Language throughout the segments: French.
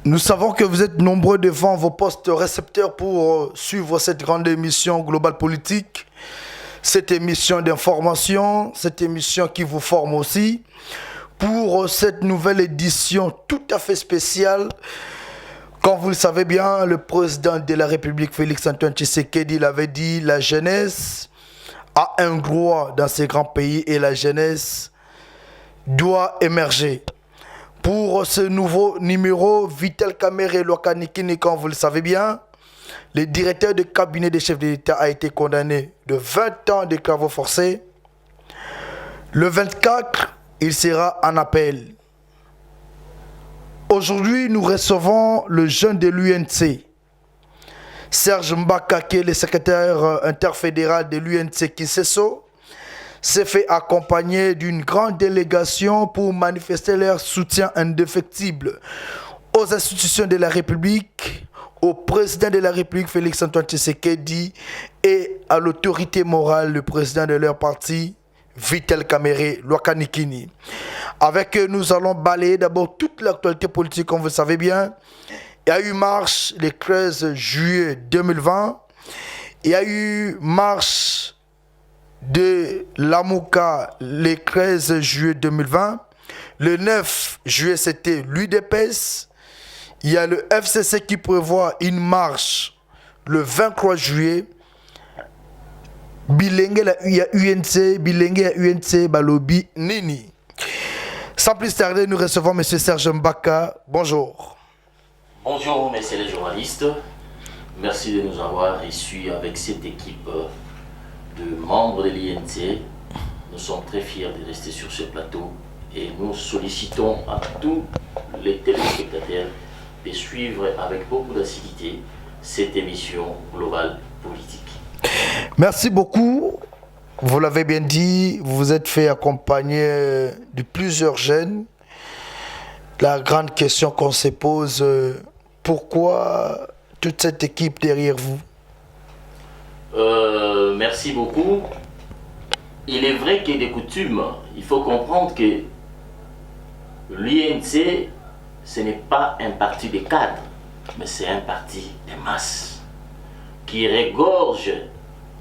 Nous savons que vous êtes nombreux devant vos postes récepteurs pour suivre cette grande émission Global Politique, cette émission d'information, cette émission qui vous forme aussi, pour cette nouvelle édition tout à fait spéciale. Comme vous le savez bien, le président de la République, Félix-Antoine Tshisekedi, l'avait dit, la jeunesse a un droit dans ces grands pays et la jeunesse doit émerger. Pour ce nouveau numéro, Vital Kamerhe Lwakanikini, comme vous le savez bien, le directeur de cabinet des chefs de l'État a été condamné de 20 ans de travaux forcés. Le 24, il sera en appel. Aujourd'hui, nous recevons le jeune de l'UNC, Serge Mbaka, qui est le secrétaire interfédéral de l'UNC Kinshasa, s'est fait accompagner d'une grande délégation pour manifester leur soutien indéfectible aux institutions de la République, au président de la République Félix-Antoine Tshisekedi et à l'autorité morale, le président de leur parti, Vital Kamerhe Lwakanikini. Avec eux, nous allons balayer d'abord toute l'actualité politique, comme vous le savez bien. Il y a eu marche le 13 juillet 2020. Il y a eu marche de Lamuka le 13 juillet 2020. Le 9 juillet, c'était l'UDPS. Il y a le FCC qui prévoit une marche le 23 juillet. Bilenge il y a UNC, Bilenge à UNC, Balobi, Nini. Sans plus tarder, nous recevons M. Serge Mbaka. Bonjour. Bonjour, messieurs les journalistes. Merci de nous avoir reçus avec cette équipe de membres de l'INC. Nous sommes très fiers de rester sur ce plateau et nous sollicitons à tous les téléspectateurs de suivre avec beaucoup d'assiduité cette émission globale politique. Merci beaucoup. Vous l'avez bien dit, vous vous êtes fait accompagner de plusieurs jeunes. La grande question qu'on se pose, pourquoi toute cette équipe derrière vous? Merci beaucoup. Il est vrai que des coutumes, il faut comprendre que l'INC, ce n'est pas un parti de cadres, mais c'est un parti de masse qui regorge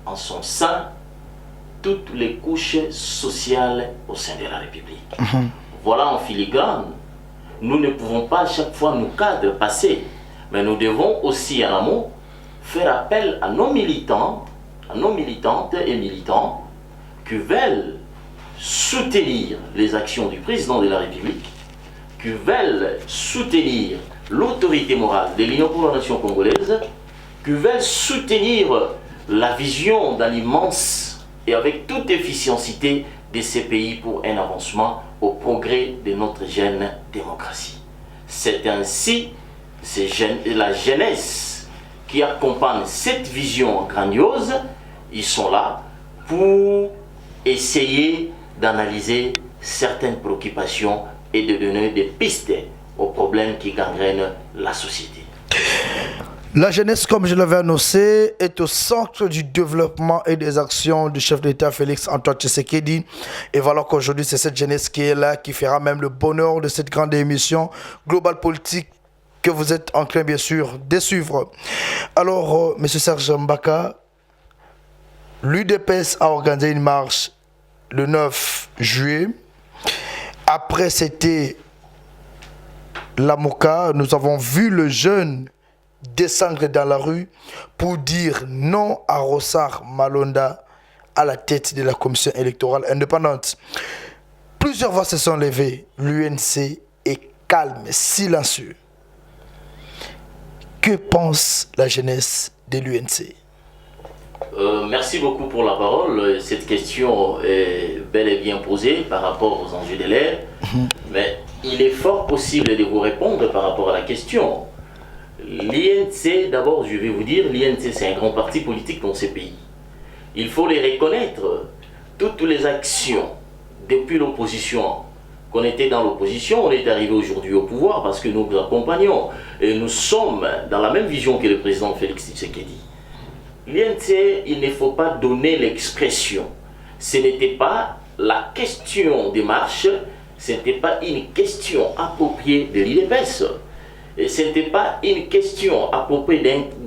en son sein toutes les couches sociales au sein de la République. Voilà en filigrane. Nous ne pouvons pas à chaque fois nous cadres passer, mais nous devons aussi en amont faire appel à nos militants, à nos militantes et militants qui veulent soutenir les actions du président de la République, qui veulent soutenir l'autorité morale de l'Union pour la nation congolaise, qui veulent soutenir la vision dans l'immense et avec toute efficacité de ces pays pour un avancement au progrès de notre jeune démocratie. C'est ainsi la jeunesse qui accompagne cette vision grandiose. Ils sont là pour essayer d'analyser certaines préoccupations et de donner des pistes aux problèmes qui gangrènent la société. La jeunesse, comme je l'avais annoncé, est au centre du développement et des actions du chef d'État Félix-Antoine Tshisekedi. Et voilà qu'aujourd'hui, c'est cette jeunesse qui est là, qui fera même le bonheur de cette grande émission Global Politique que vous êtes en train, bien sûr, de suivre. Alors, M. Serge Mbaka, l'UDPS a organisé une marche le 9 juillet. Après, c'était Lamuka. Nous avons vu le jeune descendre dans la rue pour dire non à Rossard Malonda à la tête de la commission électorale indépendante. Plusieurs voix se sont levées. L'UNC est calme, silencieux. Que pense la jeunesse de l'UNC? Merci beaucoup pour la parole. Cette question est bel et bien posée par rapport aux enjeux de l'ère, mais il est fort possible de vous répondre par rapport à la question. L'INC, d'abord je vais vous dire, l'INC c'est un grand parti politique dans ce pays. Il faut les reconnaître, toutes les actions depuis l'opposition, qu'on était dans l'opposition, on est arrivé aujourd'hui au pouvoir parce que nous accompagnons et nous sommes dans la même vision que le président Félix Tshisekedi. L'INC, il ne faut pas donner l'expression. Ce n'était pas la question des marches, ce n'était pas une question appropriée de l'IDPS. Et ce n'était pas une question à propos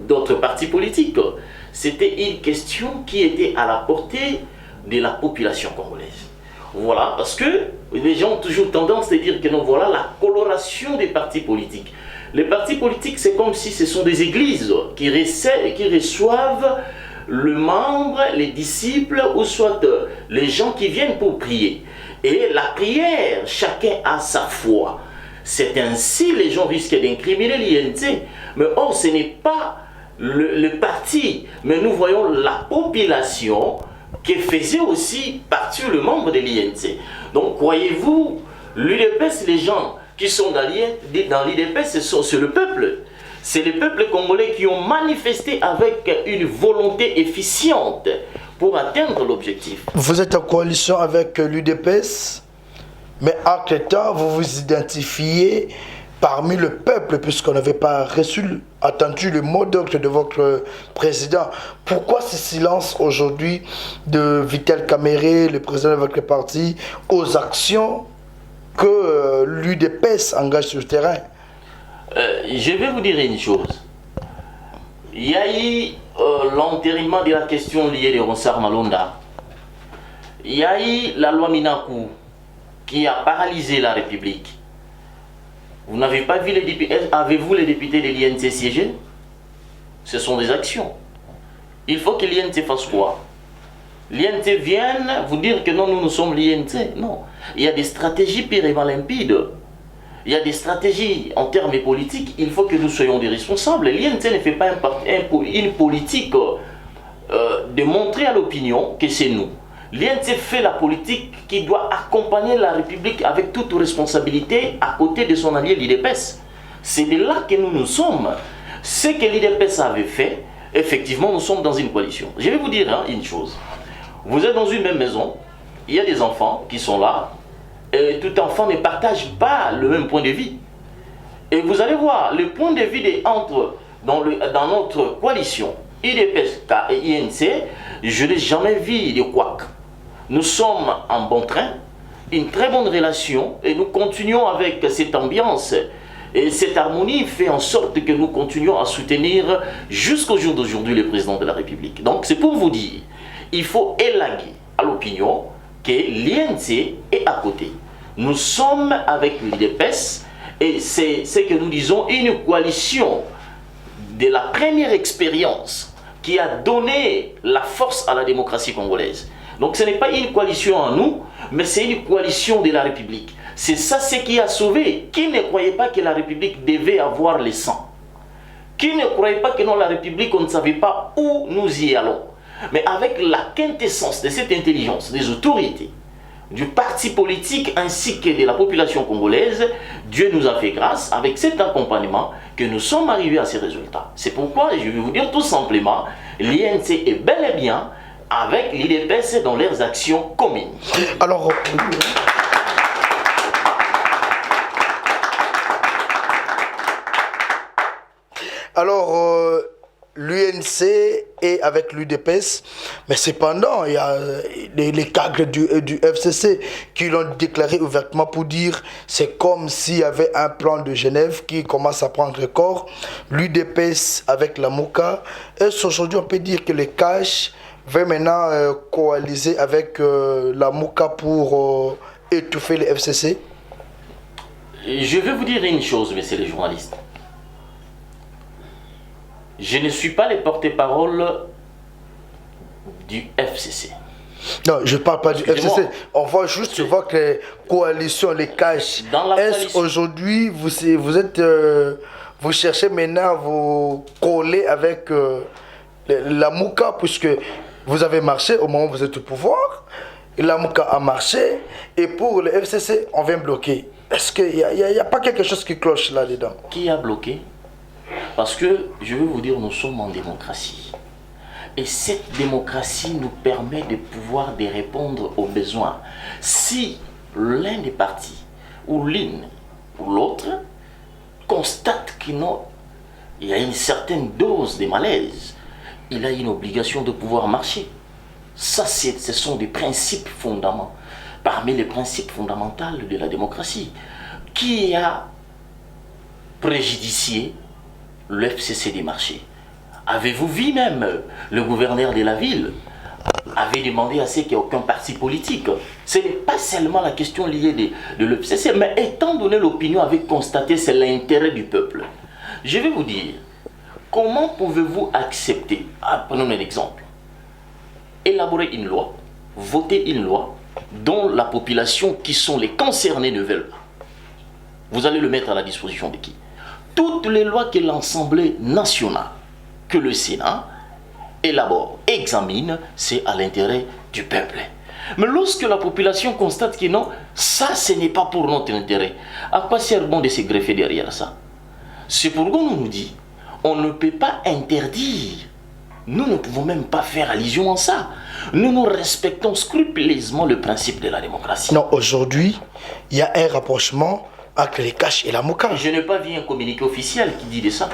d'autres partis politiques. C'était une question qui était à la portée de la population congolaise. Voilà, parce que les gens ont toujours tendance à dire que non, voilà la coloration des partis politiques. Les partis politiques, c'est comme si ce sont des églises qui reçoivent le membre, les disciples, ou soit les gens qui viennent pour prier. Et la prière, chacun a sa foi. C'est ainsi les gens risquent d'incriminer l'INC. Mais or, ce n'est pas le parti, mais nous voyons la population qui faisait aussi partie le membre de l'INC. Donc, croyez-vous, l'UDPS, les gens qui sont dans l'IDPS, c'est le peuple. C'est les peuples congolais qui ont manifesté avec une volonté efficiente pour atteindre l'objectif. Vous êtes en coalition avec l'UDPS, mais en quelque temps, vous vous identifiez parmi le peuple, puisqu'on n'avait pas attendu le mot d'ordre de votre président. Pourquoi ce silence aujourd'hui de Vital Kamerhe, le président de votre parti, aux actions que l'UDPS engage sur le terrain? Je vais vous dire une chose. Il y a eu l'entérinement de la question liée de Ronsard Malonda. Il y a eu la loi Minakou qui a paralysé la République. Vous n'avez pas vu les députés? Avez-vous les députés de l'INC siéger? Ce sont des actions. Il faut que l'INC fasse quoi? L'INC vienne vous dire que non, nous sommes l'INC. Non. Il y a des stratégies pires et limpides. Il y a des stratégies en termes politiques. Il faut que nous soyons des responsables. L'INC ne fait pas une politique de montrer à l'opinion que c'est nous. L'INC fait la politique qui doit accompagner la République avec toute responsabilité à côté de son allié l'IDPS. C'est de là que nous sommes. Ce que l'IDPS avait fait, effectivement, nous sommes dans une coalition. Je vais vous dire une chose. Vous êtes dans une même maison, il y a des enfants qui sont là, et tout enfant ne partage pas le même point de vie. Et vous allez voir, le point de vue dans notre coalition, IDPS et INC, je n'ai jamais vu de couac. Nous sommes en bon train, une très bonne relation, et nous continuons avec cette ambiance. Et cette harmonie fait en sorte que nous continuons à soutenir jusqu'au jour d'aujourd'hui le président de la République. Donc c'est pour vous dire, il faut élaguer à l'opinion que l'INC est à côté. Nous sommes avec l'IDPS et c'est ce que nous disons une coalition de la première expérience qui a donné la force à la démocratie congolaise. Donc ce n'est pas une coalition en nous, mais c'est une coalition de la République. C'est ça ce qui a sauvé. Qui ne croyait pas que la République devait avoir le sang? Qui ne croyait pas que non, la République, on ne savait pas où nous y allons? Mais avec la quintessence de cette intelligence des autorités, du parti politique ainsi que de la population congolaise, Dieu nous a fait grâce avec cet accompagnement que nous sommes arrivés à ces résultats. C'est pourquoi je vais vous dire tout simplement, l'INC est bel et bien avec l'IDPS dans leurs actions communes. Alors, l'UNC est avec l'UDPS, mais cependant, il y a les cadres du FCC qui l'ont déclaré ouvertement pour dire c'est comme s'il y avait un plan de Genève qui commence à prendre corps. L'UDPS avec la MOUCA. Est-ce aujourd'hui on peut dire que les CACH va maintenant coaliser avec la MOUCA pour étouffer les FCC? Je vais vous dire une chose, messieurs les journalistes. Je ne suis pas le porte-parole du FCC. Non, je ne parle pas du FCC. On voit juste voir que les coalitions, les CACH. Est-ce aujourd'hui, vous cherchez maintenant à vous coller avec la MOUCA, puisque vous avez marché au moment où vous êtes au pouvoir, et la MOUCA a marché, et pour le FCC, on vient bloquer. Est-ce qu'il n'y a pas quelque chose qui cloche là-dedans? Qui a bloqué? Parce que, je vais vous dire, nous sommes en démocratie. Et cette démocratie nous permet de pouvoir de répondre aux besoins. Si l'un des partis, ou l'une, ou l'autre, constate qu'il y a une certaine dose de malaise, il a une obligation de pouvoir marcher. Ça, ce sont des principes fondamentaux. Parmi les principes fondamentaux de la démocratie, qui a préjudicier le FCC des marchés. Avez-vous vu même le gouverneur de la ville avait demandé à ce qu'il n'y ait aucun parti politique. Ce n'est pas seulement la question liée de l'FCC, mais étant donné l'opinion avait constaté, c'est l'intérêt du peuple. Je vais vous dire, comment pouvez-vous accepter, prenons un exemple, élaborer une loi, voter une loi dont la population qui sont les concernés ne veulent pas. Vous allez le mettre à la disposition de qui? Toutes les lois que l'Assemblée nationale, que le Sénat élabore, examine, c'est à l'intérêt du peuple. Mais lorsque la population constate que non, ça ce n'est pas pour notre intérêt, à quoi sert bon de se greffer derrière ça? C'est pourquoi on nous dit, on ne peut pas interdire. Nous ne pouvons même pas faire allusion à ça. Nous respectons scrupuleusement le principe de la démocratie. Non, aujourd'hui, il y a un rapprochement entre les Cash et la Moka. Je n'ai pas vu un communiqué officiel qui dit de ça.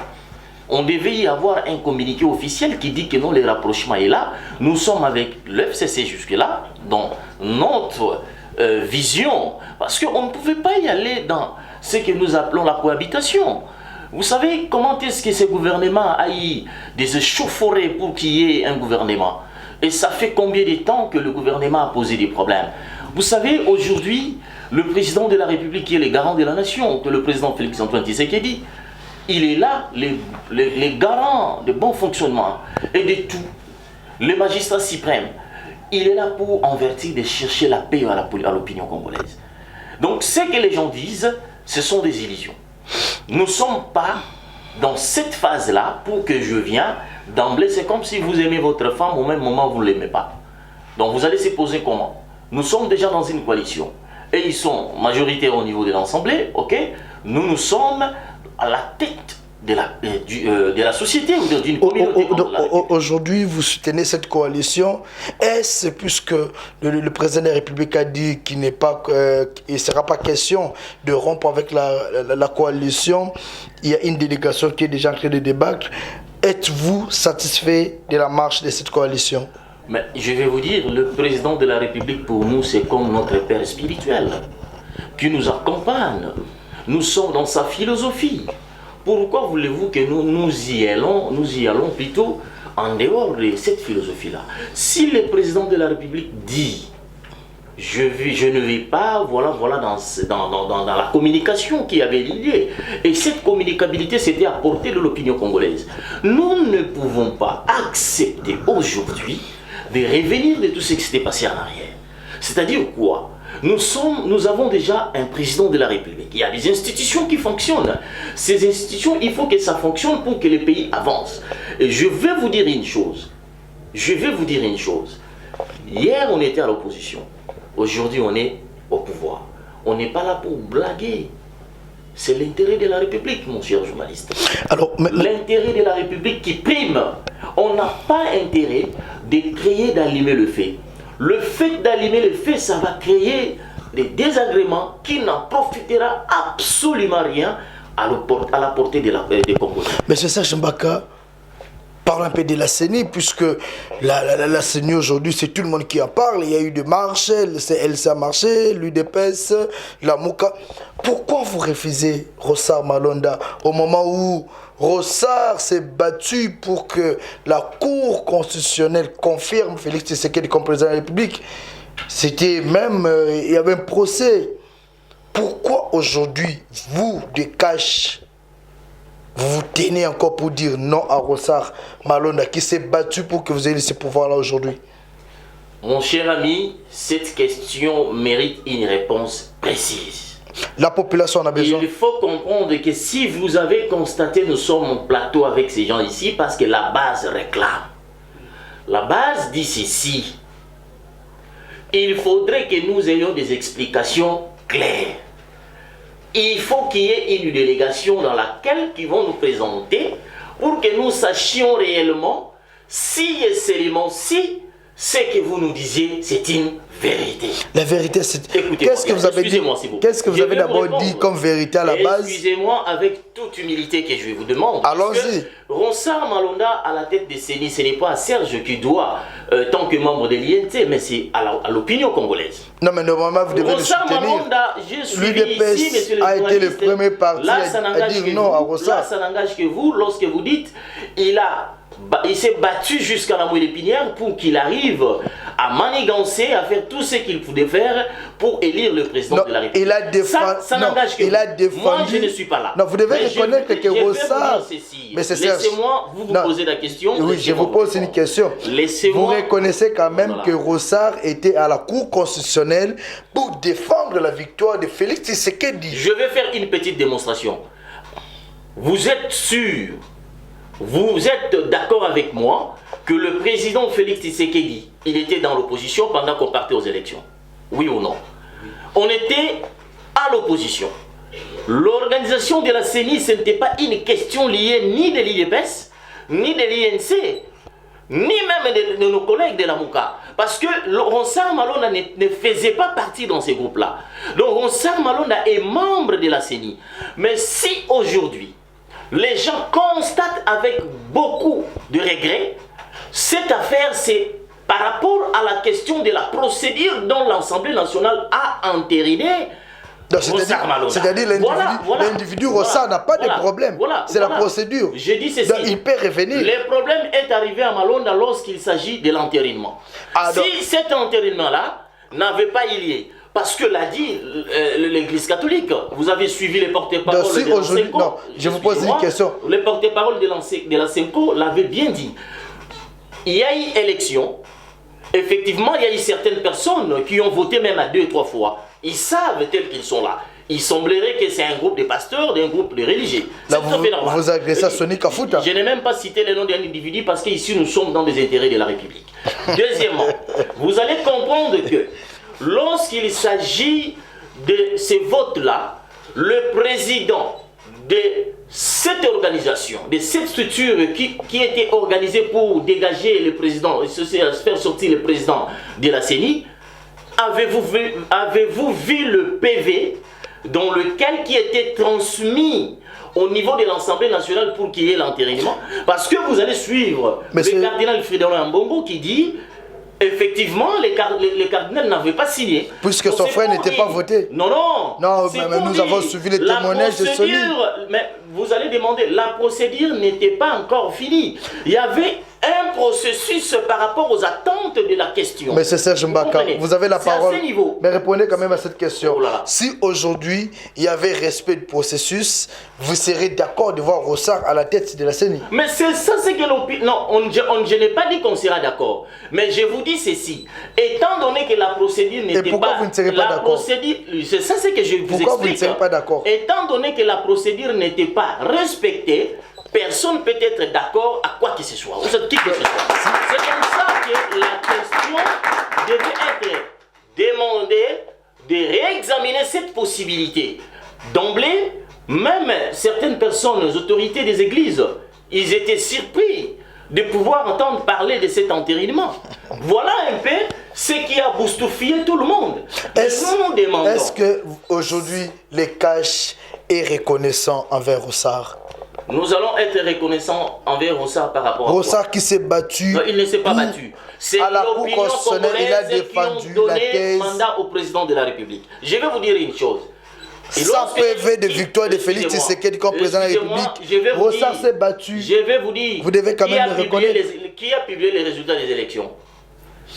On devait y avoir un communiqué officiel qui dit que non, le rapprochement est là. Nous sommes avec l'FCC jusque-là, dans notre vision. Parce qu'on ne pouvait pas y aller dans ce que nous appelons la cohabitation. Vous savez comment est-ce que ce gouvernement a eu des échauffourées pour qu'il y ait un gouvernement? Et ça fait combien de temps que le gouvernement a posé des problèmes? Vous savez, aujourd'hui, le président de la République qui est le garant de la nation, que le président Félix-Antoine Tshisekedi, il est là, les garants de bon fonctionnement et de tout. Le magistrat suprême, il est là pour, en vertu de chercher la paix à l'opinion congolaise. Donc, ce que les gens disent, ce sont des illusions. Nous ne sommes pas dans cette phase-là pour que je vienne d'emblée. C'est comme si vous aimez votre femme, au même moment, vous ne l'aimez pas. Donc, vous allez se poser comment? Nous sommes déjà dans une coalition. Et ils sont majoritaires au niveau de l'Assemblée, ok? Nous sommes à la tête de la société ou d'une communauté. Aujourd'hui, vous soutenez cette coalition. Est-ce puisque le président de la République a dit qu'il n'est pas, il ne sera pas question de rompre avec la coalition? Il y a une délégation qui est déjà en train de débattre. Êtes-vous satisfait de la marche de cette coalition? Mais je vais vous dire, le président de la République pour nous, c'est comme notre père spirituel qui nous accompagne. Nous sommes dans sa philosophie. Pourquoi voulez-vous que nous y allons plutôt en dehors de cette philosophie-là? Si le président de la République dit je ne vais pas, voilà dans la communication qui avait lié. Et cette communicabilité, c'était à portée de l'opinion congolaise. Nous ne pouvons pas accepter aujourd'hui de revenir de tout ce qui s'était passé en arrière. C'est-à-dire quoi? Nous avons déjà un président de la République. Il y a des institutions qui fonctionnent. Ces institutions, il faut que ça fonctionne pour que le pays avance. Et je vais vous dire une chose. Hier, on était à l'opposition. Aujourd'hui, on est au pouvoir. On n'est pas là pour blaguer. C'est l'intérêt de la République, mon cher journaliste. L'intérêt de la République qui prime. On n'a pas intérêt de créer, d'allumer le feu. Le fait d'allumer le feu, ça va créer des désagréments qui n'en profitera absolument rien à la portée des Congolais. Monsieur Serge Mbaka, parle un peu de la CENI, puisque la CENI aujourd'hui, c'est tout le monde qui en parle. Il y a eu des marches, LC a marché, l'UDPS, la Moka. Pourquoi vous refusez Rossard Malonda au moment où Rossard s'est battu pour que la Cour constitutionnelle confirme Félix Tshisekedi comme président de la République? C'était même, il y avait un procès. Pourquoi aujourd'hui, vous, de Cash, vous vous tenez encore pour dire non à Rossard Malonda qui s'est battu pour que vous ayez ce pouvoir-là aujourd'hui? Mon cher ami, cette question mérite une réponse précise. La population en a besoin. Il faut comprendre que si vous avez constaté, nous sommes en plateau avec ces gens ici parce que la base réclame. La base dit ceci. Il faudrait que nous ayons des explications claires. Il faut qu'il y ait une délégation dans laquelle ils vont nous présenter pour que nous sachions réellement si et seulement si ce que vous nous disiez, c'est une vérité. La vérité, c'est... Écoutez, Qu'est-ce que vous avez dit? excusez-moi, s'il vous plaît. Qu'est-ce que vous Je avez vais vous d'abord répondre. dit comme vérité à la base? Excusez-moi, avec toute humilité que je vais vous demander. Allons-y. Ronsard Malonda à la tête des CENI, ce n'est pas à Serge qui doit, tant que membre de l'INT, mais c'est à l'opinion congolaise. Non, mais normalement, vous devez le Ronsard soutenir. Malonda, j'ai suivi ici, monsieur L'UDPS le a été le journaliste. premier parti Là, ça à n'engage dire que non à vous. Ronsard. Là, ça n'engage que vous lorsque vous dites il s'est battu jusqu'à la moelle épinière pour qu'il arrive à manigancer, à faire tout ce qu'il pouvait faire pour élire le président de la République. Il a défendu. Ça n'engage que il vous. a défendu. Moi, je ne suis pas là. Non, vous devez reconnaître que Ronsard. Mais laissez-moi vous poser la question. Oui, je vous pose une question. Vous reconnaissez quand même que Ronsard était à la Cour constitutionnelle pour défendre la victoire de Félix Tshisekedi. Je vais faire une petite démonstration. Vous êtes sûr? Vous êtes d'accord avec moi que le président Félix Tshisekedi, il était dans l'opposition pendant qu'on partait aux élections? Oui ou non? On était à l'opposition. L'organisation de la CENI, ce n'était pas une question liée ni de l'IDPS, ni de l'INC, ni même de nos collègues de la Mouka. Parce que Ronsard Malonda ne faisait pas partie dans ces groupes-là. Donc Ronsard Malonda est membre de la CENI. Mais si aujourd'hui, les gens constatent avec beaucoup de regrets, cette affaire, c'est par rapport à la question de la procédure dont l'Assemblée nationale a entériné. C'est-à-dire l'individu Ronsard n'a pas de problème. C'est la procédure. Je dis ceci. Donc, il peut revenir. Le problème est arrivé à Malonda lorsqu'il s'agit de l'entérinement. Si cet entérinement-là n'avait pas eu lieu, parce que l'a dit l'Église catholique, vous avez suivi les porte-paroles de la Senko. Non, je vous pose une question. Les porte-paroles de la Senko l'avaient bien dit. Il y a eu élection. Effectivement, il y a eu certaines personnes qui ont voté même à 2 ou 3 fois. Ils savent tels qu'ils sont là. Il semblerait que c'est un groupe de pasteurs, d'un groupe de religieux. Là, vous agressez à Sony Kafuta. Je n'ai même pas cité le nom d'un individu parce qu'ici nous sommes dans les intérêts de la République. Deuxièmement, vous allez comprendre que lorsqu'il s'agit de ces votes-là, le président de cette organisation, de cette structure qui était organisée pour dégager le président, faire sortir le président de la CENI, avez-vous vu le PV dans lequel qui était transmis au niveau de l'Assemblée nationale pour qu'il y ait l'entérinement? Parce que vous allez suivre le cardinal Fridolin Mbongo qui dit effectivement les cardinals n'avaient pas signé. Puisque son frère n'était pas voté. Non, non. Non, mais nous avons suivi les témoignages de Sony. Mais vous allez demander, la procédure n'était pas encore finie. Il y avait un processus par rapport aux attentes de la question. Mais c'est Serge Mbaka, vous avez la parole. À ce niveau. Mais répondez quand même à cette question. Oh là là. Si aujourd'hui il y avait respect du processus, vous serez d'accord de voir Ronsard à la tête de la CENI? Mais c'est ça, c'est que l'opinion. Non, je n'ai pas dit qu'on sera d'accord. Mais je vous dis ceci. Étant donné que la procédure n'était pas. Et pourquoi vous ne serez pas d'accord? C'est ça, c'est que je vous explique. Pourquoi vous ne serez pas d'accord? Étant donné que la procédure n'était pas respectée, personne peut être d'accord à quoi que ce soit. Ou qui que ce soit. C'est comme ça que la question devait être demandée de réexaminer cette possibilité. D'emblée, même certaines personnes, les autorités des églises, ils étaient surpris de pouvoir entendre parler de cet entérinement. Voilà un peu ce qui a boustoufié tout le monde. Est-ce que aujourd'hui les cash est reconnaissant envers Ronsard? Nous allons être reconnaissants envers Ronsard par rapport à Ronsard qui s'est battu. Non, il ne s'est pas battu. C'est l'opinion congolaise il a défendu qui ont donné la thèse. mandat au président de la République. Je vais vous dire une chose. Sans PV de victoire de Félix Tshisekedi comme président de la République, Ronsard s'est battu. Je vais vous dire. Vous devez quand même le reconnaître. Qui a publié les résultats des élections?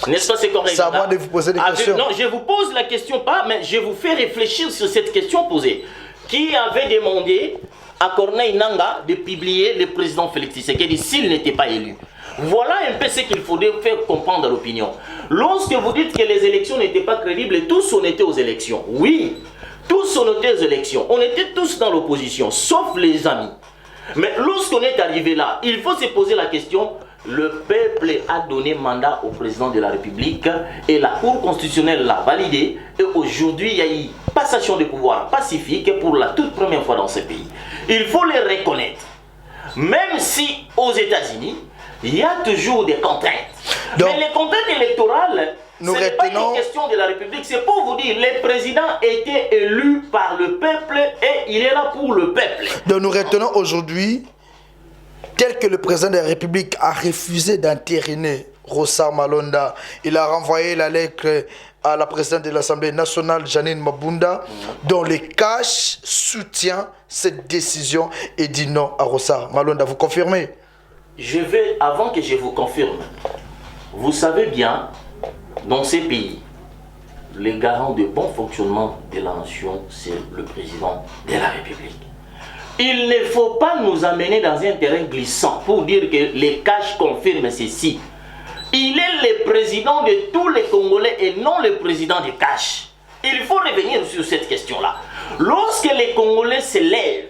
N'est-ce pas, c'est correct? C'est à moi de vous poser des questions. Non, je vous pose la question pas, mais je vous fais réfléchir sur cette question posée. Qui avait demandé à Corneille Nangaa de publier le président Félix Tshisekedi s'il n'était pas élu? Voilà un peu ce qu'il faudrait faire comprendre à l'opinion. Lorsque vous dites que les élections n'étaient pas crédibles, tous on était aux élections. Oui, tous on était aux élections. On était tous dans l'opposition, sauf les amis. Mais lorsqu'on est arrivé là, il faut se poser la question. Le peuple a donné mandat au président de la République et la Cour constitutionnelle l'a validé. Et aujourd'hui, il y a eu passation de pouvoir pacifique pour la toute première fois dans ce pays. Il faut les reconnaître. Même si aux États-Unis, il y a toujours des contraintes. Donc, mais les contraintes électorales, nous ce n'est pas retenons- une question de la République. C'est pour vous dire, le président était élu par le peuple et il est là pour le peuple. Donc nous retenons aujourd'hui, tel que le président de la République a refusé d'entériner Rossard Malonda, il a renvoyé la lettre à la présidente de l'Assemblée nationale, Janine Mabunda, dont le cash soutient cette décision et dit non à Rossard Malonda. Vous confirmez? Je vais, avant que je vous confirme, vous savez bien, dans ces pays, les garants de bon fonctionnement de la nation, c'est le président de la République. Il ne faut pas nous amener dans un terrain glissant pour dire que les cash confirment ceci. Il est le président de tous les Congolais et non le président des cash. Il faut revenir sur cette question-là. Lorsque les Congolais se lèvent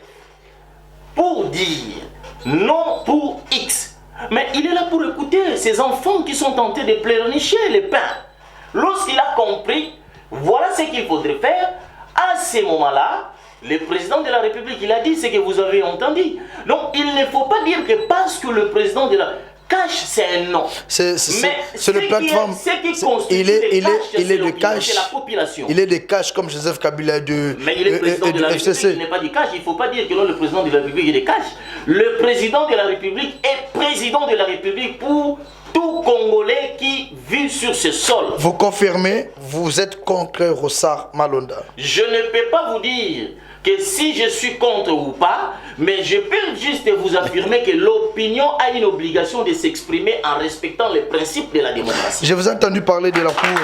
pour dire non pour X, mais il est là pour écouter ces enfants qui sont tentés de pleurnicher les pains. Lorsqu'il a compris, voilà ce qu'il faudrait faire, à ce moment-là, le président de la République, il a dit ce que vous avez entendu. Donc, il ne faut pas dire que parce que le président de la cash, c'est un nom. C'est le plateforme. Il est de cash. C'est la population. Il est de cash comme Joseph Kabila de Mais il est président de la République, il n'est pas du cash. Il ne faut pas dire que non, le président de la République est de cash. Le président de la République est président de la République pour tout Congolais qui vit sur ce sol. Vous confirmez, vous êtes contre Rossard Malonda? Je ne peux pas vous dire que si je suis contre ou pas, mais je peux juste vous affirmer que l'opinion a une obligation de s'exprimer en respectant les principes de la démocratie. Je vous ai entendu parler de la cour.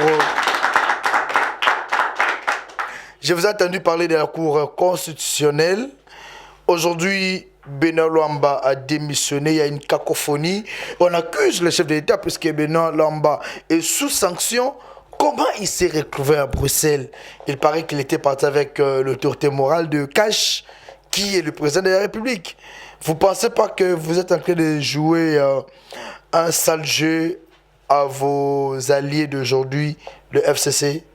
Je vous ai entendu parler de la cour constitutionnelle. Aujourd'hui, Benoît Luamba a démissionné. Il y a une cacophonie. On accuse le chef de l'État puisque Benoît Luamba est sous sanction. Comment il s'est retrouvé à Bruxelles? Il paraît qu'il était parti avec l'autorité morale de Cash, qui est le président de la République. Vous ne pensez pas que vous êtes en train de jouer un sale jeu à vos alliés d'aujourd'hui, le FCC?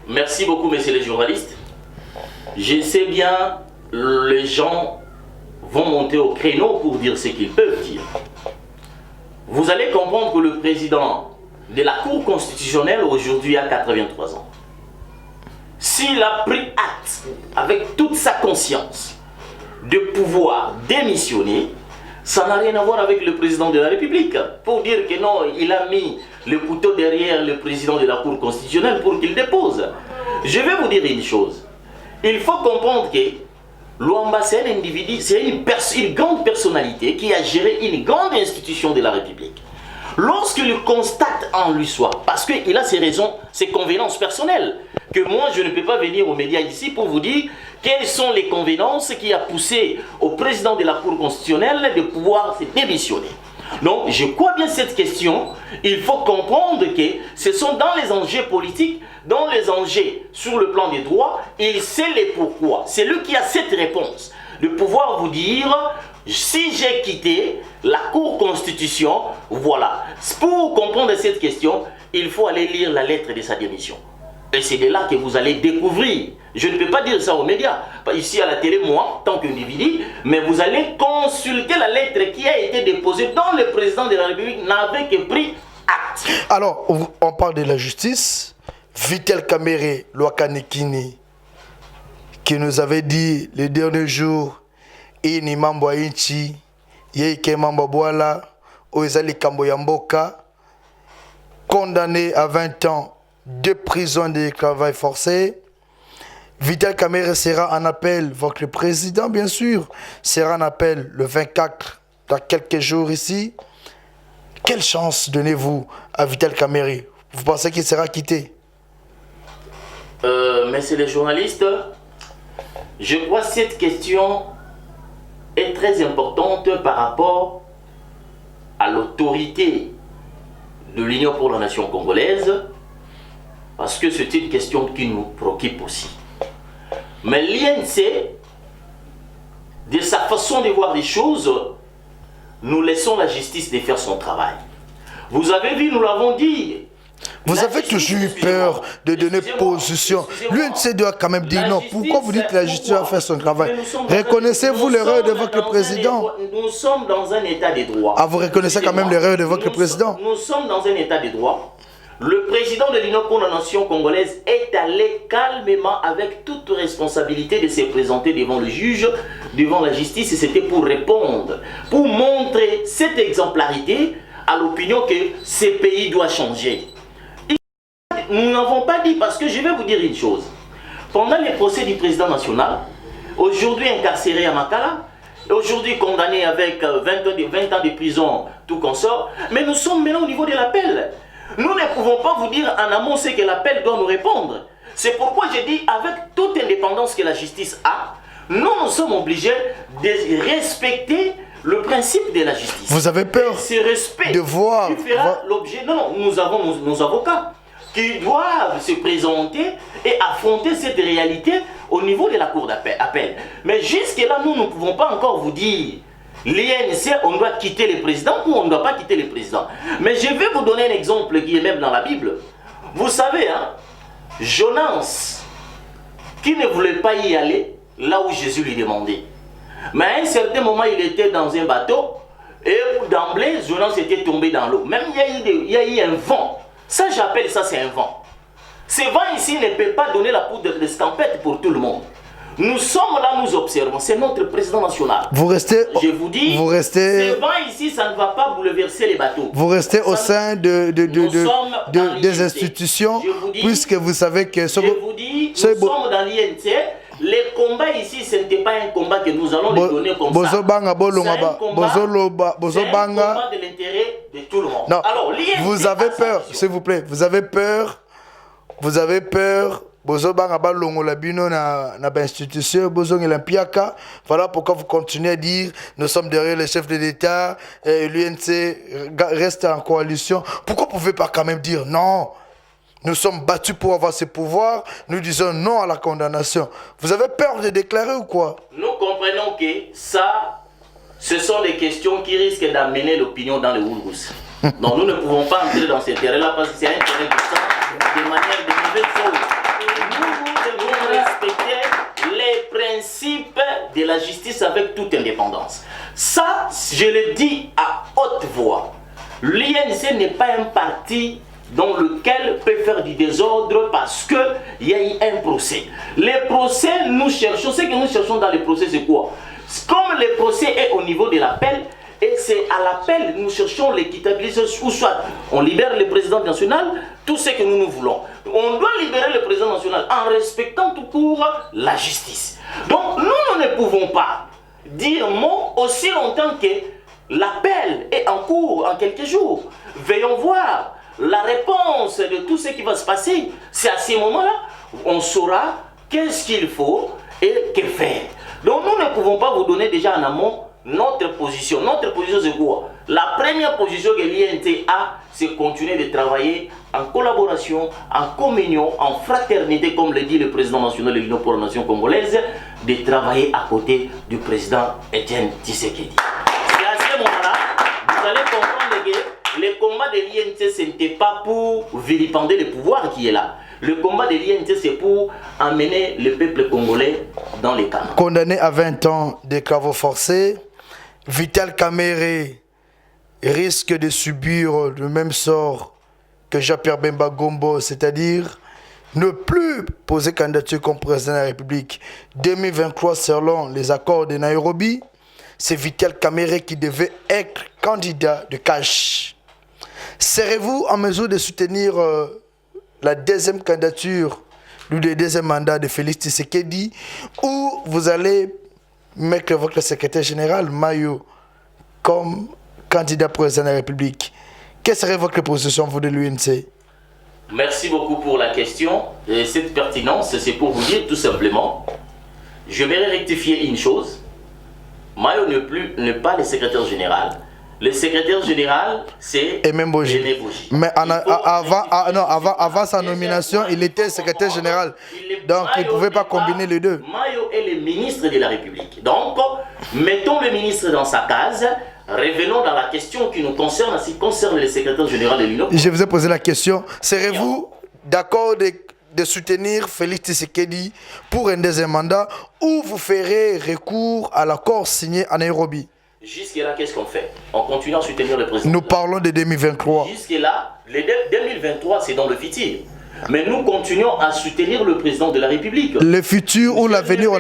Merci beaucoup, messieurs les journalistes. Je sais bien, les gens vont monter au créneau pour dire ce qu'ils peuvent dire. Vous allez comprendre que le président de la Cour constitutionnelle aujourd'hui a 83 ans. S'il a pris acte avec toute sa conscience de pouvoir démissionner, ça n'a rien à voir avec le président de la République. Pour dire que non, il a mis le couteau derrière le président de la Cour constitutionnelle pour qu'il dépose. Je vais vous dire une chose. Il faut comprendre que Luamba, c'est un individu, c'est une grande personnalité qui a géré une grande institution de la République. Lorsqu'il constate en lui soi, parce qu'il a ses raisons, ses convenances personnelles, que moi je ne peux pas venir aux médias ici pour vous dire quelles sont les convenances qui a poussé au président de la Cour constitutionnelle de pouvoir se démissionner. Donc je crois bien cette question, il faut comprendre que ce sont dans les enjeux politiques, dans les enjeux sur le plan des droits, il sait les pourquoi. C'est lui qui a cette réponse, de pouvoir vous dire, si j'ai quitté la Cour constitution, voilà. Pour comprendre cette question, il faut aller lire la lettre de sa démission. Et c'est de là que vous allez découvrir. Je ne peux pas dire ça aux médias, pas ici à la télé, moi, tant qu'individu, mais vous allez consulter la lettre qui a été déposée dont le président de la République n'avait que pris acte. Alors, on parle de la justice. Vital Kamerhe Lwakanekini, qui nous avait dit les derniers jours, ini mambo ya nchi, yeke mambo bwala, oezali kambo ya mboka, condamné à 20 ans de prison de travail forcé. Vital Kamerhe sera en appel, votre président bien sûr, sera en appel le 24, dans quelques jours ici. Quelle chance donnez-vous à Vital Kamerhe? Vous pensez qu'il sera quitté? Messieurs les journalistes, je crois que cette question est très importante par rapport à l'autorité de l'Union pour la nation congolaise, parce que c'est une question qui nous préoccupe aussi. Mais l'INC, de sa façon de voir les choses, nous laissons la justice de faire son travail. Vous avez vu, nous l'avons dit, Vous avez toujours eu peur de donner position. L'UNC doit quand même dire non. Pourquoi vous dites que la justice va faire son travail? Reconnaissez-vous l'erreur de votre président? Nous sommes dans un état de droit. Ah, vous reconnaissez quand même l'erreur de votre président? Nous sommes dans un état de droit. Le président de l'Union pour la nation congolaise est allé calmement, avec toute responsabilité, de se présenter devant le juge, devant la justice, et c'était pour répondre, pour montrer cette exemplarité à l'opinion que ce pays doit changer. Nous n'avons pas dit, parce que je vais vous dire une chose. Pendant les procès du président national, aujourd'hui incarcéré à Makala, aujourd'hui condamné avec 20 ans de prison, tout consort, mais nous sommes maintenant au niveau de l'appel. Nous ne pouvons pas vous dire en amont ce que l'appel doit nous répondre. C'est pourquoi je dis, avec toute indépendance que la justice a, nous sommes obligés de respecter le principe de la justice. Vous avez peur ce respect de voir... qui fera l'objet... Non, nous avons nos avocats qui doivent se présenter et affronter cette réalité au niveau de la cour d'appel. Mais jusque-là, nous ne pouvons pas encore vous dire... L'INC, on doit quitter le président ou on ne doit pas quitter le président. Mais je vais vous donner un exemple qui est même dans la Bible. Vous savez, hein, Jonas, qui ne voulait pas y aller là où Jésus lui demandait. Mais à un certain moment, il était dans un bateau et d'emblée, Jonas était tombé dans l'eau. Même il y a eu un vent. Ça, j'appelle ça, c'est un vent. Ce vent ici ne peut pas donner la poudre d'escampette pour tout le monde. Nous sommes là, nous observons. C'est notre président national. Vous restez... Je vous dis, ce vent ici, ça ne va pas bouleverser les bateaux. Vous restez au sein des institutions, puisque vous savez que... Je vous dis, nous sommes dans l'INC. Les combats ici, ce n'était pas un combat que nous allons les donner comme ça. C'est un combat de l'intérêt de tout le monde. Non, alors, vous avez peur, s'il vous plaît. Vous avez peur. Voilà pourquoi vous continuez à dire nous sommes derrière les chefs de l'État, l'UNC reste en coalition. Pourquoi vous ne pouvez pas quand même dire non? Nous sommes battus pour avoir ce pouvoir, nous disons non à la condamnation. Vous avez peur de déclarer ou quoi? Nous comprenons que ça, ce sont des questions qui risquent d'amener l'opinion dans le Woulgous. Donc nous ne pouvons pas entrer dans ce terrain-là parce que c'est un terrain de sang, de manière de nouvelles choses. Nous devons respecter les principes de la justice avec toute indépendance. Ça, je le dis à haute voix. L'INC n'est pas un parti dans lequel peut faire du désordre parce qu'il y a eu un procès. Les procès, nous cherchons, ce que nous cherchons dans les procès, c'est quoi? Comme le procès est au niveau de l'appel, et c'est à l'appel, nous cherchons l'équitabilisation, ou soit on libère le président national, tout ce que nous voulons. On doit libérer le président national en respectant tout court la justice. Donc nous ne pouvons pas dire mot aussi longtemps que l'appel est en cours en quelques jours. Veillons voir la réponse de tout ce qui va se passer. C'est à ce moment-là on saura qu'est-ce qu'il faut et que faire. Donc nous ne pouvons pas vous donner déjà en amont notre position. Notre position c'est quoi? La première position que l'INT a, c'est continuer de travailler en collaboration, en communion, en fraternité, comme le dit le président national de l'Union pour la nation congolaise, de travailler à côté du président Etienne Tshisekedi. C'est à ce moment-là, vous allez comprendre que le combat de l'INT, ce n'était pas pour vilipender le pouvoir qui est là. Le combat de l'INT, c'est pour amener le peuple congolais dans les camps. Condamné à 20 ans de travaux forcés, Vital Kamerhe risque de subir le même sort que Jean-Pierre Bemba Gombo, c'est-à-dire ne plus poser candidature comme président de la République. 2023, selon les accords de Nairobi, c'est Vital Kamerhe qui devait être candidat de cash. Serez-vous en mesure de soutenir la deuxième candidature, le deuxième mandat de Félix Tshisekedi, ou vous allez mettre votre secrétaire général, Mayo, comme candidat président de la République? Quelle serait votre position, vous, de l'UNC? Merci beaucoup pour la question. Et cette pertinence, c'est pour vous dire tout simplement, je vais rectifier une chose. Mayo n'est pas le secrétaire général. Le secrétaire général, c'est Aimé Boji. Mais avant sa nomination, il était secrétaire général. Donc, il ne pouvait pas combiner les deux. Mayo est le ministre de la République. Donc, mettons le ministre dans sa case. revenons dans la question qui nous concerne, ce qui concerne le secrétaire général de l'Union. Je vous ai posé la question. Serez-vous d'accord de soutenir Félix Tshisekedi pour un deuxième mandat ou vous ferez recours à l'accord signé à Nairobi? Jusque-là, qu'est-ce qu'on fait? On continue à soutenir le président. Nous parlons de 2023. Jusque-là, 2023, c'est dans le futur. Mais nous continuons à soutenir le président de la République. Le futur ou l'avenir,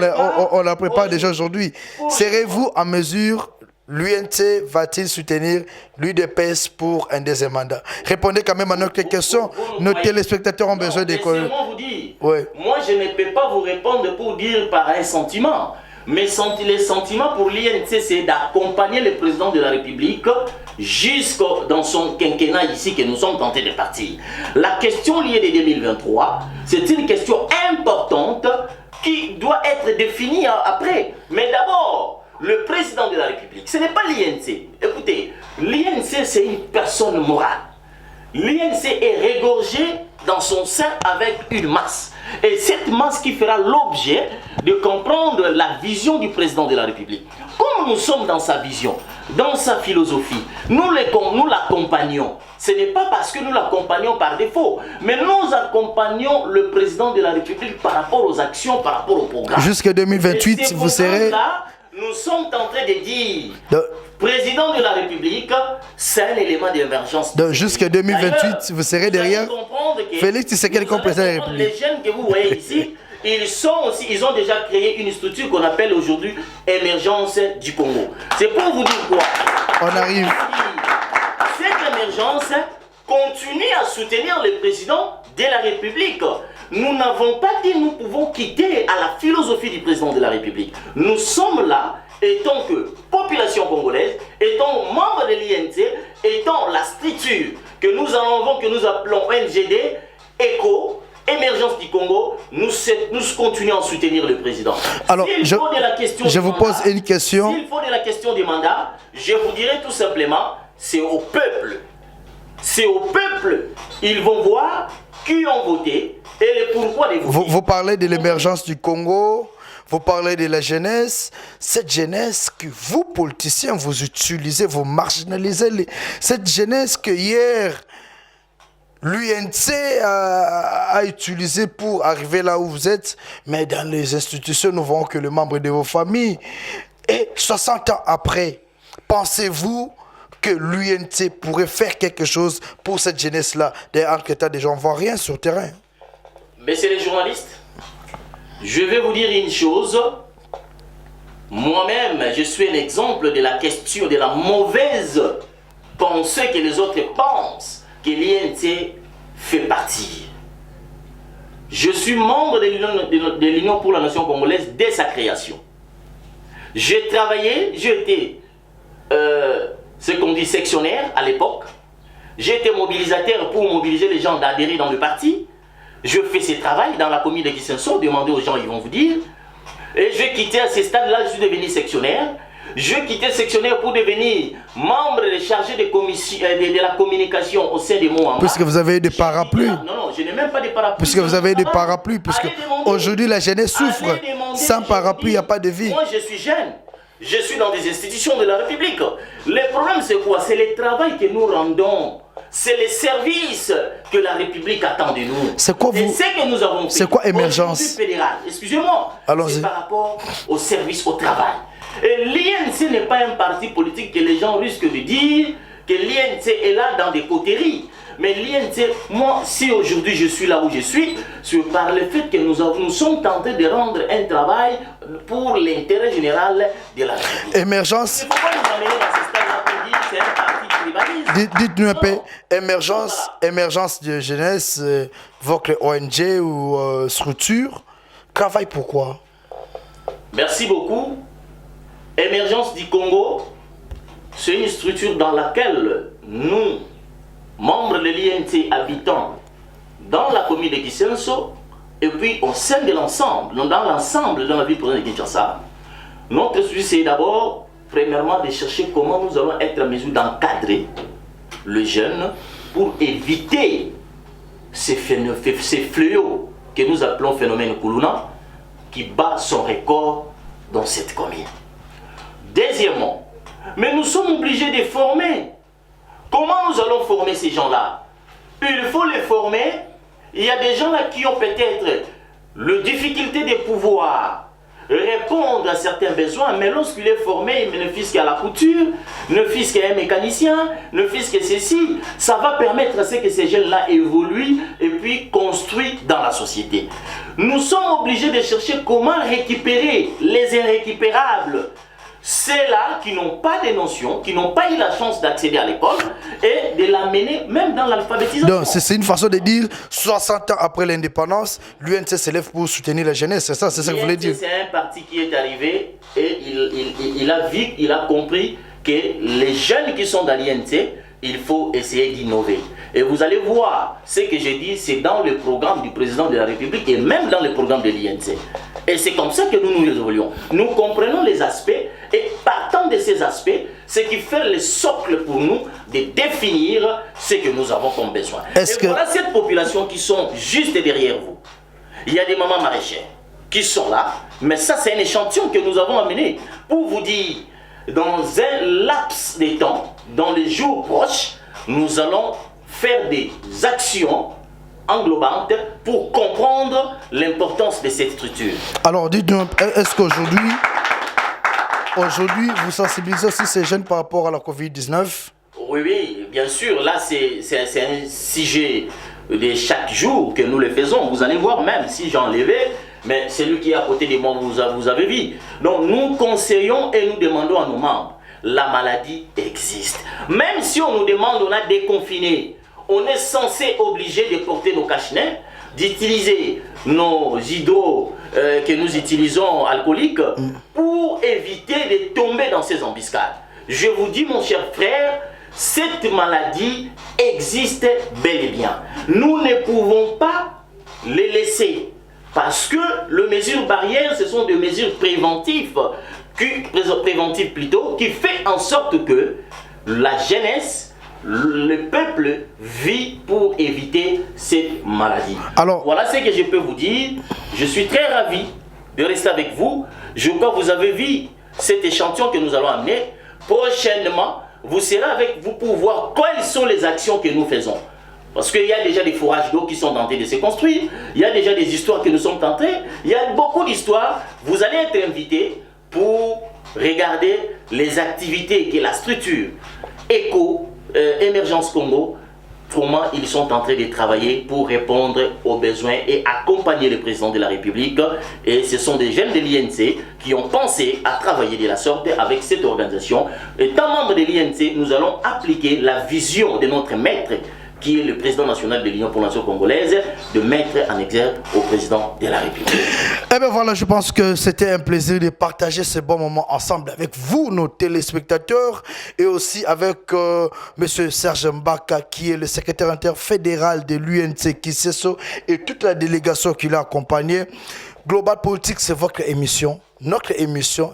on la prépare déjà aujourd'hui. Serez-vous en mesure, l'UNC va-t-il soutenir l'UDPS pour un deuxième mandat? Répondez quand même à notre question. Nos téléspectateurs ont besoin d'école. Laissez-moi vous dire. Ouais. Moi, je ne peux pas vous répondre pour dire par un sentiment. Mais les sentiments pour l'INC, c'est d'accompagner le président de la République jusqu'au dans son quinquennat ici que nous sommes tentés de partir. La question liée de 2023, c'est une question importante qui doit être définie après. Mais d'abord, le président de la République, ce n'est pas l'INC. Écoutez, l'INC, c'est une personne morale. L'INC est regorgée dans son sein avec une masse. Et cette masse qui fera l'objet de comprendre la vision du président de la République. Comme nous sommes dans sa vision, dans sa philosophie, nous l'accompagnons. Ce n'est pas parce que nous l'accompagnons par défaut, mais nous accompagnons le président de la République par rapport aux actions, par rapport au programme. Jusqu'en 2028, vous serez... Là, nous sommes en train de dire... Président de la République, c'est un élément d'émergence. Donc jusqu'en 2028, vous serez derrière Félix Tshisekedi comme président de la République. Les jeunes que vous voyez ici, ils ont déjà créé une structure qu'on appelle aujourd'hui Émergence du Congo. C'est pour vous dire quoi? On arrive. Cette émergence continue à soutenir le président de la République. Nous n'avons pas dit nous pouvons quitter à la philosophie du président de la République. Nous sommes là, étant que population congolaise, étant membre de l'INC, étant la structure que nous appelons NGD, ECHO, Émergence du Congo, nous continuons à soutenir le président. Alors, je vous pose une question. S'il faut de la question du mandat, je vous dirais tout simplement, c'est au peuple. C'est au peuple. Ils vont voir qui ont voté et le pourquoi de voter. Vous parlez de l'émergence du Congo. Vous parlez de la jeunesse, cette jeunesse que vous, politiciens, vous utilisez, vous marginalisez, cette jeunesse que hier, l'UNC a utilisée pour arriver là où vous êtes, mais dans les institutions, nous voyons que les membres de vos familles. Et 60 ans après, pensez-vous que l'UNC pourrait faire quelque chose pour cette jeunesse-là? En tout cas, des gens ne voient rien sur le terrain. Mais c'est les journalistes. Je vais vous dire une chose. Moi-même, je suis un exemple de la question de la mauvaise pensée que les autres pensent que l'INC fait partie. Je suis membre de l'Union pour la nation congolaise dès sa création. J'ai travaillé, j'ai été ce qu'on dit sectionnaire à l'époque. J'ai été mobilisateur pour mobiliser les gens d'adhérer dans le parti. Je fais ce travail dans la commune de Kisenso, demandez aux gens, ils vont vous dire. Et je quittais à ce stade-là, je suis devenu sectionnaire. Je quittais sectionnaire pour devenir membre et chargé de la communication au sein de Moamba. Puisque vous avez des parapluies. Non, je n'ai même pas de parapluies. Puisque vous avez des parapluies. Puisque aujourd'hui la jeunesse souffre. Sans parapluie, il n'y a pas de vie. Moi, je suis jeune. Je suis dans des institutions de la République. Le problème, c'est quoi? C'est le travail que nous rendons. C'est les services que la République attend de nous. C'est quoi vous? C'est ce que nous avons fait. C'est quoi émergence? Excusez-moi. C'est par rapport au service, au travail. Et l'INC n'est pas un parti politique que les gens risquent de dire que l'INC est là dans des coteries. Mais l'INC, moi, si aujourd'hui je suis là où je suis, c'est par le fait que nous sommes tentés de rendre un travail pour l'intérêt général de la République. Émergence. Il ne faut pas nous amener dans ce stade-là pour dire que c'est un parti tribaliste. Dites-nous un peu, émergence de jeunesse, votre ONG ou structure, travaille pourquoi? Merci beaucoup. Émergence du Congo, c'est une structure dans laquelle nous, membres de l'INC, habitants dans la commune de Kisenso, et puis au sein de l'ensemble, dans l'ensemble de la ville de Kinshasa, notre souci c'est d'abord, premièrement, de chercher comment nous allons être en mesure d'encadrer le jeune pour éviter ces fléaux que nous appelons phénomène Kuluna qui bat son record dans cette commune. Deuxièmement, Mais nous sommes obligés de former. Comment nous allons former ces gens-là? Il faut les former. Il y a des gens là qui ont peut-être la difficulté de pouvoir répondre à certains besoins, mais lorsqu'il est formé, il ne fût qu'à la couture, ne fût qu'à un mécanicien, ne fût que ceci, ça va permettre à ce que ces jeunes-là évoluent et puis construisent dans la société. Nous sommes obligés de chercher comment récupérer les irrécupérables, ceux-là qui n'ont pas de notions, qui n'ont pas eu la chance d'accéder à l'école et de l'amener même dans l'alphabétisation. Donc c'est une façon de dire 60 ans après l'indépendance, l'UNC s'élève pour soutenir la jeunesse, c'est ça que vous voulez dire? C'est un parti qui est arrivé et il a compris que les jeunes qui sont dans l'INC, il faut essayer d'innover. Et vous allez voir, ce que j'ai dit, c'est dans le programme du président de la République et même dans le programme de l'INC. Et c'est comme ça que nous évoluons. Nous comprenons les aspects et partant de ces aspects, ce qui fait le socle pour nous de définir ce que nous avons comme besoin. Voilà cette population qui sont juste derrière vous. Il y a des mamans maraîchères qui sont là, mais ça c'est un échantillon que nous avons amené pour vous dire, dans un laps de temps, dans les jours proches, nous allons faire des actions englobantes pour comprendre l'importance de cette structure. Alors dites-nous, est-ce qu'aujourd'hui, vous sensibilisez aussi ces jeunes par rapport à la Covid-19? Oui, bien sûr, là c'est un sujet de chaque jour que nous le faisons. Vous allez voir, même si j'ai enlevé, mais celui qui est à côté de moi, vous avez vu. Donc nous conseillons et nous demandons à nos membres, la maladie existe. Même si on nous demande, on a déconfiné, on est censé obligé de porter nos cache-nez, d'utiliser nos hydros que nous utilisons alcooliques pour éviter de tomber dans ces embuscades. Je vous dis, mon cher frère, cette maladie existe bel et bien. Nous ne pouvons pas les laisser parce que les mesures barrières, ce sont des mesures préventives qui fait en sorte que la jeunesse, le peuple vit pour éviter cette maladie. Alors, voilà ce que je peux vous dire. Je suis très ravi de rester avec vous. Je crois que vous avez vu cet échantillon que nous allons amener. Prochainement, vous serez avec vous pour voir quelles sont les actions que nous faisons. Parce qu'il y a déjà des fourrages d'eau qui sont en train de se construire. Il y a déjà des histoires que nous sommes en train. Il y a beaucoup d'histoires. Vous allez être invités pour regarder les activités que la structure Émergence Congo, comment ils sont en train de travailler pour répondre aux besoins et accompagner le président de la République. Et ce sont des jeunes de l'INC qui ont pensé à travailler de la sorte avec cette organisation. Étant membre de l'INC, nous allons appliquer la vision de notre maître, qui est le président national de l'Union pour la Nation congolaise, de mettre en exergue au président de la République. Eh bien voilà, je pense que c'était un plaisir de partager ce bon moment ensemble avec vous, nos téléspectateurs, et aussi avec M. Serge Mbaka, qui est le secrétaire interfédéral de l'UNC Kiseso, et toute la délégation qui l'a accompagné. Global Politique, c'est votre émission. Notre émission,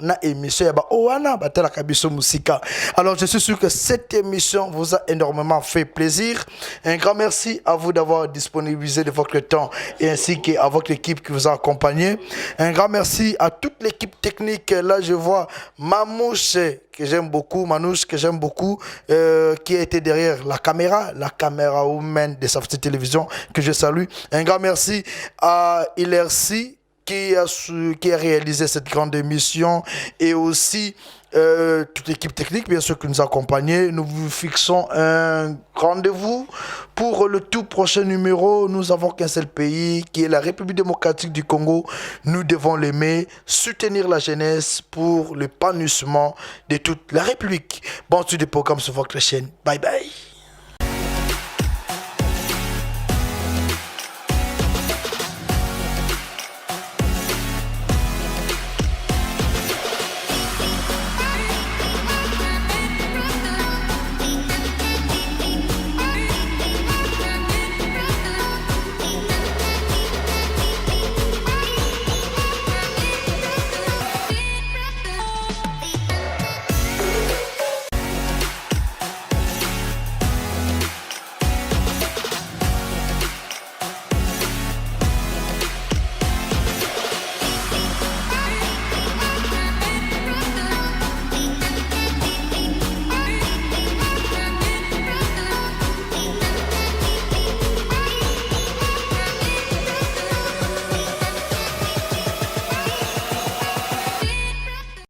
alors je suis sûr que cette émission vous a énormément fait plaisir. Un grand merci à vous d'avoir disponibilisé de votre temps et ainsi qu'à votre équipe qui vous a accompagné. Un grand merci à toute l'équipe technique. Là je vois Mamouche que j'aime beaucoup, Manouche que j'aime beaucoup, qui a été derrière la caméra woman de sa petite télévision que je salue. Un grand merci à Ilersi qui a réalisé cette grande émission et aussi toute l'équipe technique bien sûr qui nous a accompagnés. Nous vous fixons un rendez-vous pour le tout prochain numéro. Nous avons qu'un seul pays qui est la République démocratique du Congo. Nous devons l'aimer, soutenir la jeunesse pour l'épanouissement de toute la République. Bon suite des programmes sur votre chaîne. Bye bye.